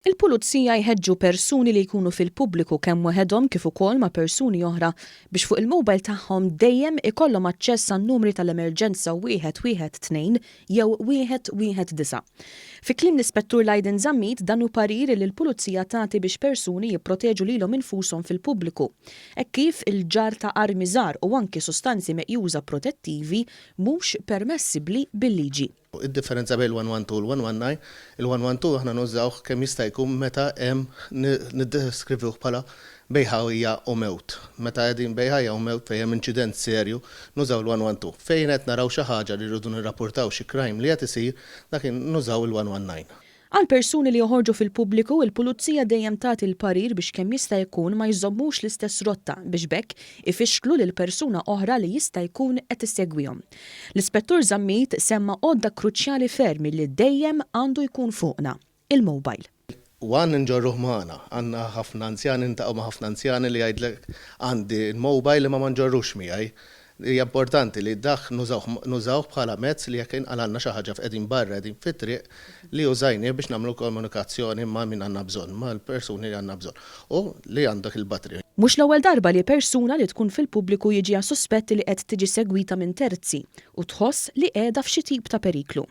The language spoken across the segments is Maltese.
Il-pulizija jħeġġu persuni li jkunu fil-pubbliku kemm waħedhom kif ukoll ma' persuni oħra biex fuq il-mobile tagħhom dejjem ikollhom aċċess għan-numri tal-emerġenza 112 jew 119. Fi kliem l-Ispettur Lajden Żammit dan hu parir li l-pulizija tagħti biex persuni jipproteġu lilhom infushom fil-pubbliku. Hekk kif il-ġar ta' armi żgħar u anke sostanzi meqjuża protettivi mhux permessibbli bil-liġi. Id-differenza bejn il-112 u l-119, il-112 aħna nużawh kemm jista' jkun meta hemm niddeskrivih bħala bejħawija u mewt. Meta qegħdin bejħajja u mewt fejn hemm inċident serju, nużaw il-112. Fejn qed naraw xi ħaġa li rridu nirrapportaw xi crime li qed isir, dakin nużaw il-119. Għal persuni li joħorġu fil-pubbliku, il-pulizija dejjem tagħti l-parir biex kemm jista' jkun ma jżommux l-istess rotta biex bekk ifixklu lil persuna oħra li jista' jkun qed issegwihom. L-Ispettur Żammit semma għodda kruċjali fermi li dejjem għandu jkun fuqna, il-mobile. Wan nġorruh magħna, għandna ħafna anzjani ntaqgħu ma' ħafna anzjani li jgħidlek għandi l-mobile li ma nġorrux miegħi. Hija importanti li daħ nużawh bħala mezz li jekk inqalalna xi ħaġa f'qegħdin barra qegħdin fit-triq li użajni biex nagħmlu komunikazzjoni ma' min għandna bżonn, mal-persuni li għandna bżonn u li għandek il-battery. Mhux l-ewwel darba li persuna li tkun fil-pubbliku jiġi suspetti li qed tiġi segwita minn terzi u tħoss li qiegħda f'xi tip ta' periklu.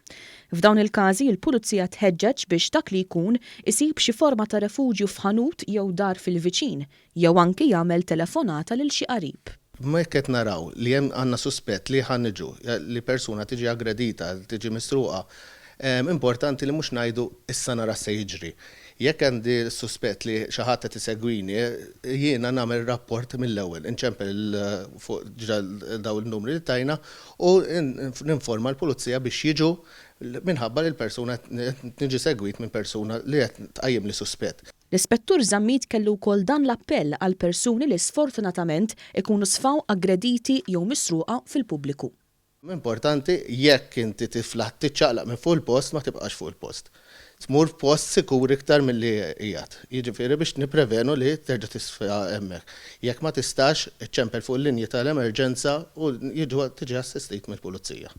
F'dawn il-każi il-pulizija tħeġġeġ biex dak li jkun isib xi forma ta' refuġju f'ħanut jew dar fil-viċin jew anke jagħmel telefonata lil xi qarib. Ma jekk qed naraw li hemm għandna suspett li ħanniġu li persuna tiġi aggredita, tiġi misruqa, importanti li mhux ngħidu issa nara se jiġri. Jekk għandi suspett li xi ħadd qed isegwini, jiena nagħmel rapport mill-ewwel, inċempel fuq daw il-numri li tajna u ninforma l-pulizija biex jiġu minħabba li l-persuna tiġi segwit minn persuna li qed tqajjem li suspett. L-Ispettur Żammit kellu wkoll dan l-appell għal persuni li sfortunatament ikunu sfaw aggrediti jew misruqa fil-pubbliku. Importanti jekk inti tiflaħ tiċċaqlaq minn fuq il-post ma tibqax fuq il-post. Tmur f'post sikur iktar milli qiegħed. Jiġifieri biex nipprevenu li terġa' tisfa hemmhekk. Jekk ma tistax iċċempel fuq il-linji tal-emerġenza u tiġi assistit mill-pulizija.